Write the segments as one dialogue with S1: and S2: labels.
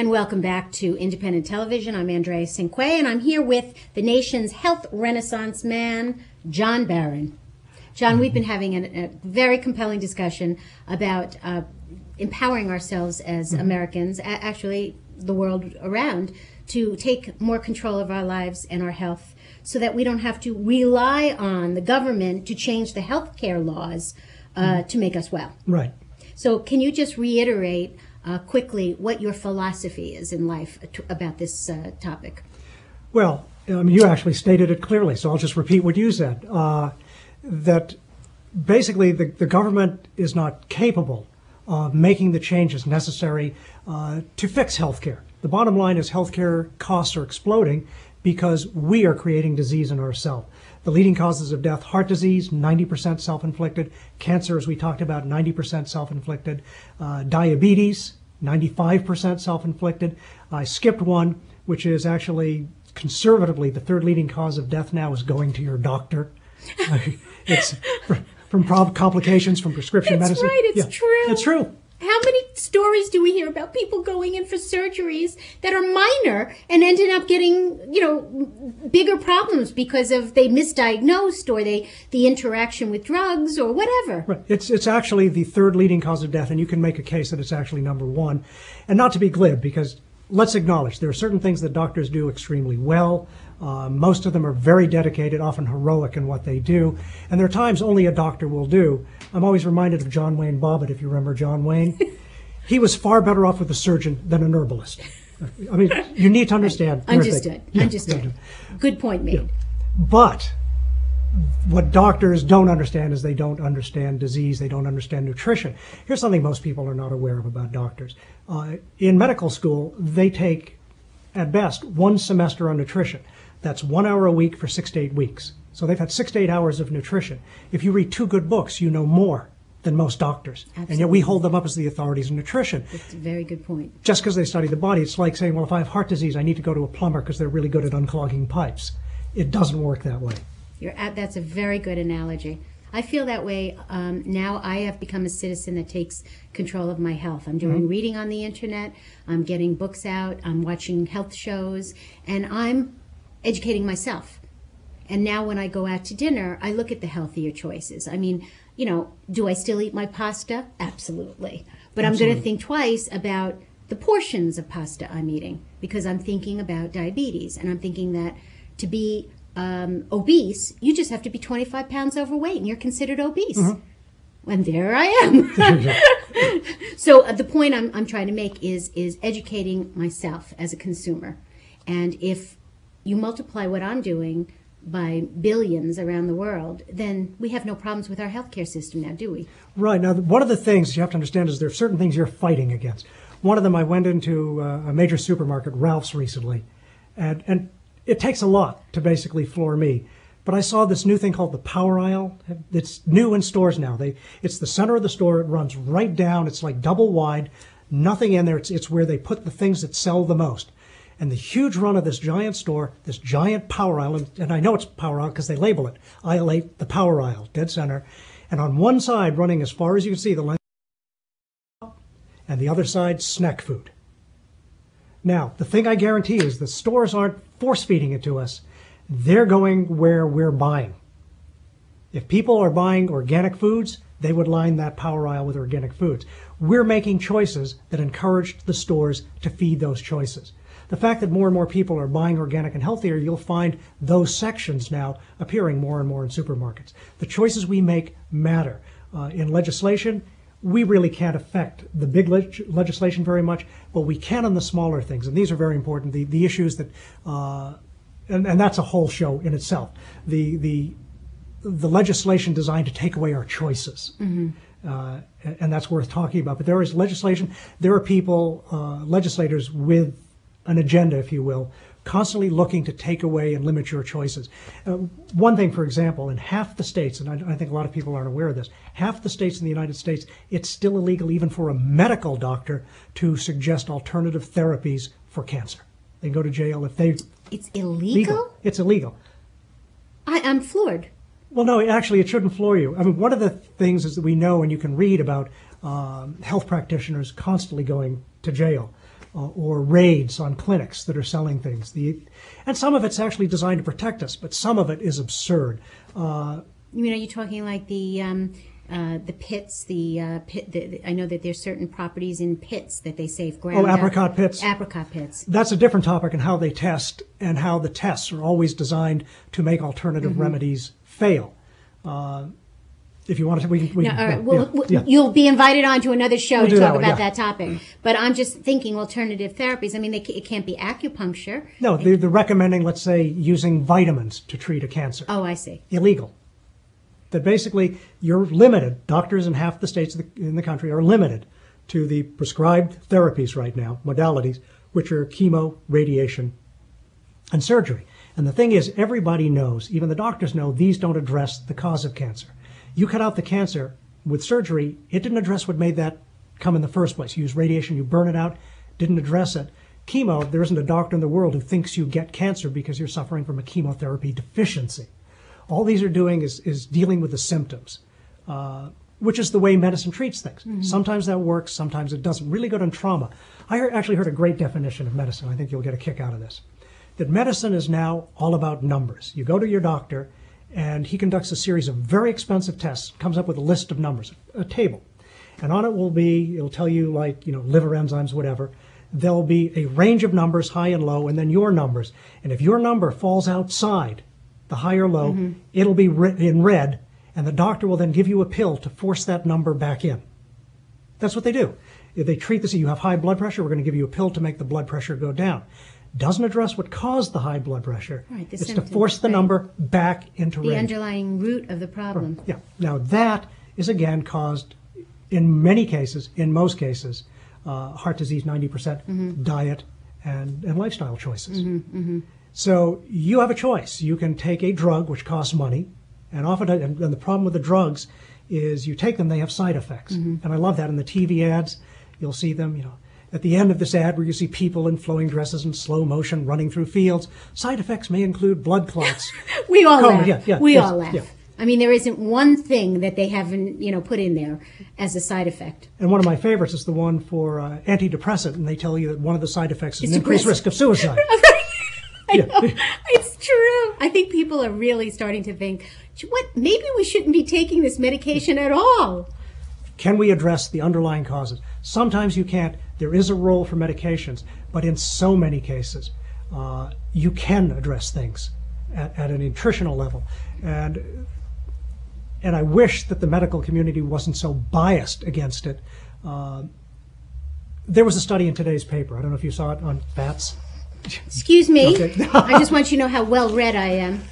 S1: And welcome back to Independent Television. I'm Andrea Cinque, and I'm here with the nation's health renaissance man, John Barron. John, we've been having a very compelling discussion about empowering ourselves as Americans, actually the world around, to take more control of our lives and our health so that we don't have to rely on the government to change the health care laws to make us well.
S2: Right.
S1: So can you just reiterate quickly what your philosophy is in life about this topic?
S2: Well, you actually stated it clearly, so I'll just repeat what you said. That basically the government is not capable of making the changes necessary to fix healthcare. The bottom line is healthcare costs are exploding because we are creating disease in ourselves. The leading causes of death: heart disease, 90% self-inflicted; cancer, as we talked about, 90% self-inflicted; diabetes, 95% self-inflicted. I skipped one, which is actually conservatively the third leading cause of death now is going to your doctor. It's from complications from prescription medicine.
S1: That's right, it's true.
S2: It's true.
S1: How many stories do we hear about people going in for surgeries that are minor and ended up getting, bigger problems because of they misdiagnosed or the interaction with drugs or whatever?
S2: Right. It's actually the third leading cause of death, and you can make a case that it's actually number one. And not to be glib, because let's acknowledge there are certain things that doctors do extremely well. Most of them are very dedicated, often heroic in what they do. And there are times only a doctor will do. I'm always reminded of John Wayne Bobbitt, if you remember John Wayne. He was far better off with a surgeon than an herbalist. I mean, you need to understand.
S1: Understood.
S2: Yeah,
S1: Understood. Good point made.
S2: Yeah. But what doctors don't understand is they don't understand disease. They don't understand nutrition. Here's something most people are not aware of about doctors. In medical school, they take, at best, 1 semester on nutrition. That's 1 hour a week for 6 to 8 weeks. So they've had 6 to 8 hours of nutrition. If you read 2 good books, you know more than most doctors.
S1: Absolutely.
S2: And yet we hold them up as the authorities in nutrition.
S1: That's a very good point.
S2: Just because they study the body, it's like saying, well, if I have heart disease, I need to go to a plumber because they're really good at unclogging pipes. It doesn't work that way.
S1: That's a very good analogy. I feel that way now. I have become a citizen that takes control of my health. I'm doing reading on the internet. I'm getting books out. I'm watching health shows. And I'm educating myself. And now when I go out to dinner, I look at the healthier choices. I mean, do I still eat my pasta? Absolutely. But I'm going to think twice about the portions of pasta I'm eating because I'm thinking about diabetes. And I'm thinking that to be obese, you just have to be 25 pounds overweight and you're considered obese. And there I am. So the point I'm trying to make is educating myself as a consumer. And if you multiply what I'm doing by billions around the world, then we have no problems with our healthcare system now, do we?
S2: Right. Now, one of the things you have to understand is there are certain things you're fighting against. One of them, I went into a major supermarket, Ralph's, recently, and it takes a lot to basically floor me. But I saw this new thing called the Power Aisle. It's new in stores now. It's the center of the store. It runs right down. It's like double wide. Nothing in there. It's where they put the things that sell the most. And the huge run of this giant store, this giant Power Aisle, and I know it's Power Aisle because they label it, Aisle 8, the Power Aisle, dead center. And on one side, running as far as you can see, the line, and the other side, snack food. Now, the thing I guarantee is the stores aren't force-feeding it to us. They're going where we're buying. If people are buying organic foods, they would line that Power Aisle with organic foods. We're making choices that encourage the stores to feed those choices. The fact that more and more people are buying organic and healthier, you'll find those sections now appearing more and more in supermarkets. The choices we make matter. In legislation, we really can't affect the big legislation very much, but we can on the smaller things. And these are very important. The issues that, and that's a whole show in itself. The legislation designed to take away our choices. And that's worth talking about. But there is legislation. There are people, legislators with an agenda, if you will, constantly looking to take away and limit your choices. One thing, for example, in half the states, and I think a lot of people aren't aware of this, half the states in the United States, it's still illegal even for a medical doctor to suggest alternative therapies for cancer. They go to jail if they...
S1: It's illegal?
S2: It's illegal.
S1: I'm floored.
S2: Well, no, actually, it shouldn't floor you. I mean, one of the things is that we know, and you can read about health practitioners constantly going to jail. or raids on clinics that are selling things. And some of it's actually designed to protect us, but some of it is absurd.
S1: You mean, are you talking like the pits? I know that there's certain properties in pits that they say ground.
S2: Oh, apricot pits.
S1: Apricot pits.
S2: That's a different topic, and how they test, and how the tests are always designed to make alternative remedies fail. If you want to, we
S1: no, all right. You'll be invited on to another show to talk about that topic. But I'm just thinking alternative therapies. I mean, it can't be acupuncture.
S2: No, they're recommending, let's say, using vitamins to treat a cancer.
S1: Oh, I see.
S2: Illegal. That basically you're limited. Doctors in half the states in the country are limited to the prescribed therapies right now, modalities, which are chemo, radiation, and surgery. And the thing is, everybody knows, even the doctors know, these don't address the cause of cancer. You cut out the cancer with surgery, it didn't address what made that come in the first place. You use radiation, you burn it out, didn't address it. Chemo, there isn't a doctor in the world who thinks you get cancer because you're suffering from a chemotherapy deficiency. All these are doing is dealing with the symptoms, which is the way medicine treats things. Mm-hmm. Sometimes that works, sometimes it doesn't. Really good on trauma. I actually heard a great definition of medicine. I think you'll get a kick out of this. That medicine is now all about numbers. You go to your doctor, and he conducts a series of very expensive tests, comes up with a list of numbers, a table. And on it it'll tell you like, liver enzymes, whatever. There'll be a range of numbers, high and low, and then your numbers. And if your number falls outside the high or low, it'll be in red, and the doctor will then give you a pill to force that number back in. That's what they do. If they treat this, you have high blood pressure, we're going to give you a pill to make the blood pressure go down. Doesn't address what caused the high blood pressure.
S1: Right,
S2: it's to force the number back into range.
S1: The underlying root of the problem.
S2: Yeah. Now that is again caused, in many cases, in most cases, heart disease, 90%, diet and lifestyle choices. So you have a choice. You can take a drug which costs money, and often, and the problem with the drugs is you take them, they have side effects. And I love that in the TV ads. You'll see them, at the end of this ad where you see people in flowing dresses in slow motion running through fields. Side effects may include blood clots.
S1: We all laugh. We all laugh.
S2: Yeah.
S1: I mean, there isn't one thing that they haven't, put in there as a side effect.
S2: And one of my favorites is the one for antidepressant, and they tell you that one of the side effects is an increased risk of suicide.
S1: I know. It's true. I think people are really starting to think, maybe we shouldn't be taking this medication at all.
S2: Can we address the underlying causes? Sometimes you can't. There is a role for medications, but in so many cases, you can address things at a nutritional level. And I wish that the medical community wasn't so biased against it. There was a study in today's paper. I don't know if you saw it on fats.
S1: Excuse me.
S2: Okay.
S1: I just want you to know how well read I am.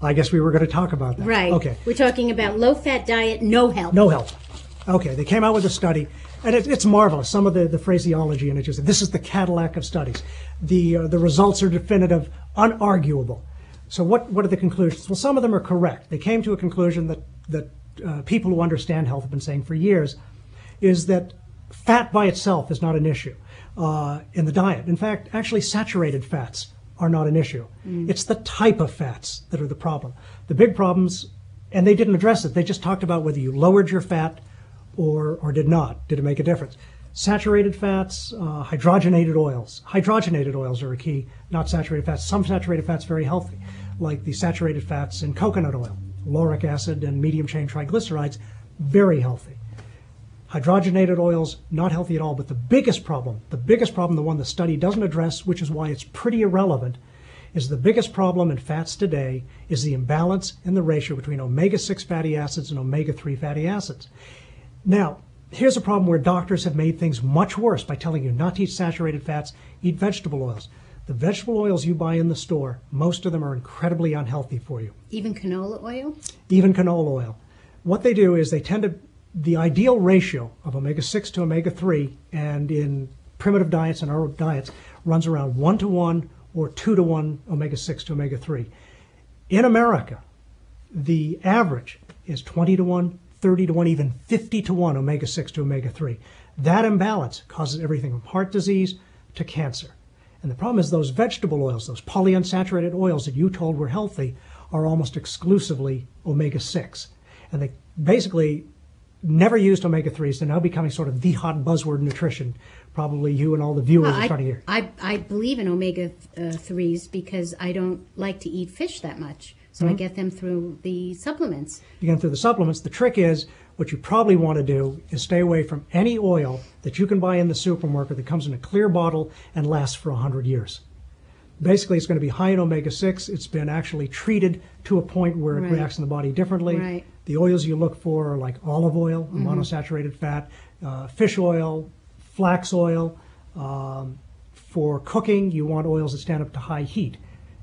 S2: I guess we were going to talk about that.
S1: Right.
S2: Okay.
S1: We're talking about low-fat diet, no health.
S2: No health. Okay. They came out with a study, and it's marvelous. Some of the phraseology in it, just this is the Cadillac of studies. The results are definitive, unarguable. So what are the conclusions? Well, some of them are correct. They came to a conclusion that people who understand health have been saying for years, is that fat by itself is not an issue in the diet. In fact, actually saturated fats are not an issue. It's the type of fats that are the problem. The big problems, and they didn't address it, they just talked about whether you lowered your fat or did not. Did it make a difference? Saturated fats, hydrogenated oils. Hydrogenated oils are a key, not saturated fats. Some saturated fats very healthy, like the saturated fats in coconut oil. Lauric acid and medium-chain triglycerides, very healthy. Hydrogenated oils, not healthy at all. But the biggest problem, the one the study doesn't address, which is why it's pretty irrelevant, is the biggest problem in fats today is the imbalance in the ratio between omega-6 fatty acids and omega-3 fatty acids. Now, here's a problem where doctors have made things much worse by telling you not to eat saturated fats, eat vegetable oils. The vegetable oils you buy in the store, most of them are incredibly unhealthy for you.
S1: Even canola oil?
S2: Even canola oil. What they do is they tend to, the ideal ratio of omega-6 to omega-3, and in primitive diets and our diets, runs around 1-to-1 or 2-to-1 omega-6 to omega-3. In America, the average is 20-to-1, 30-to-1, even 50-to-1 omega-6 to omega-3. That imbalance causes everything from heart disease to cancer. And the problem is those vegetable oils, those polyunsaturated oils that you told were healthy, are almost exclusively omega-6. And they basically, never used omega-3s. They're now becoming sort of the hot buzzword in nutrition. Probably you and all the viewers are starting to hear.
S1: I believe in omega-3s because I don't like to eat fish that much. So I get them through the supplements.
S2: You get them through the supplements. The trick is, what you probably want to do is stay away from any oil that you can buy in the supermarket that comes in a clear bottle and lasts for 100 years. Basically, it's going to be high in omega-6. It's been actually treated to a point where it reacts in the body differently.
S1: Right.
S2: The oils you look for are like olive oil, a monosaturated fat, fish oil, flax oil. For cooking, you want oils that stand up to high heat.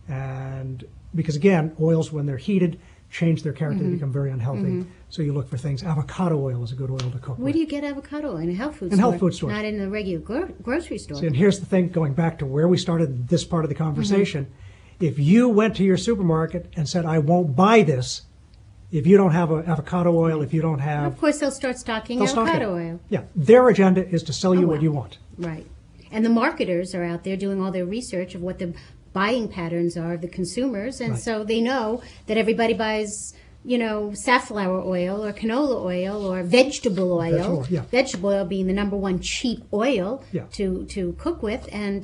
S2: And because, again, oils, when they're heated, change their character and become very unhealthy. So you look for things. Avocado oil is a good oil to cook with.
S1: Where do you get avocado oil? In a health food store?
S2: In health food stores.
S1: Not in the regular grocery store.
S2: See, and here's the thing, going back to where we started this part of the conversation. If you went to your supermarket and said, I won't buy this, if you don't have avocado oil, if you don't have...
S1: Of course, they'll start stocking avocado oil.
S2: Yeah, their agenda is to sell you what you want.
S1: Right. And the marketers are out there doing all their research of what the buying patterns are of the consumers, and so they know that everybody buys, safflower oil or canola oil or vegetable oil. Vegetable oil being the number one cheap oil to cook with, and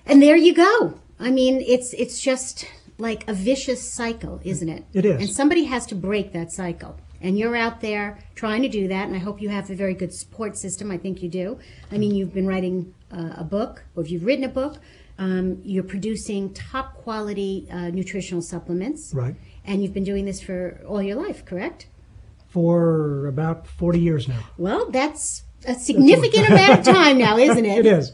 S1: there you go. I mean, it's just like a vicious cycle, isn't it?
S2: It is.
S1: And somebody has to break that cycle. And you're out there trying to do that, and I hope you have a very good support system. I think you do. I mean, you've been writing a book, or if you've written a book, you're producing top quality nutritional supplements.
S2: Right.
S1: And you've been doing this for all your life, correct?
S2: For about 40 years now.
S1: Well, that's a significant amount of time now, isn't it?
S2: It is.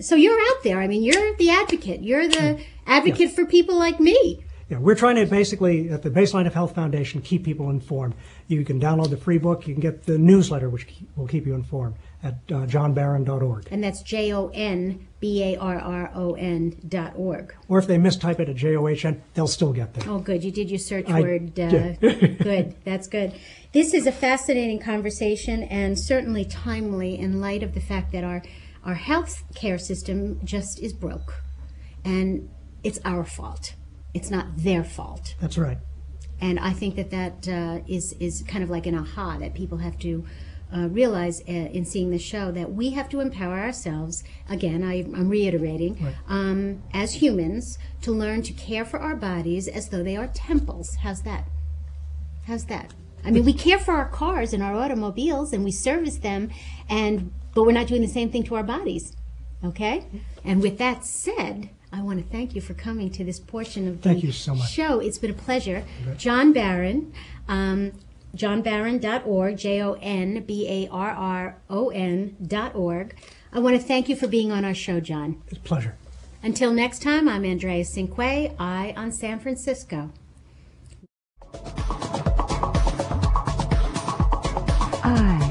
S1: So you're out there. I mean, you're the advocate. You're the advocate for people like me.
S2: Yeah, we're trying to basically, at the Baseline of Health Foundation, keep people informed. You can download the free book. You can get the newsletter, which will keep you informed, at johnbarron.org.
S1: And that's JONBARRON.org.
S2: Or if they mistype it at JOHN, they'll still get there.
S1: Oh, good. You did your search word. Good. That's good. This is a fascinating conversation and certainly timely in light of the fact that our health care system just is broke. And it's our fault. It's not their fault.
S2: That's right.
S1: And I think that is kind of like an aha that people have to realize in seeing the show, that we have to empower ourselves, again, I'm reiterating, as humans, to learn to care for our bodies as though they are temples. How's that? I mean, we care for our cars and our automobiles, and we service them, but we're not doing the same thing to our bodies. Okay? And with that said, I want to thank you for coming to this portion of the show. It's been a pleasure. John Barron, johnbarron.org, JONBARRON.org. I want to thank you for being on our show, John.
S2: It's a pleasure.
S1: Until next time, I'm Andrea Cinque, Eye on San Francisco.
S3: Eye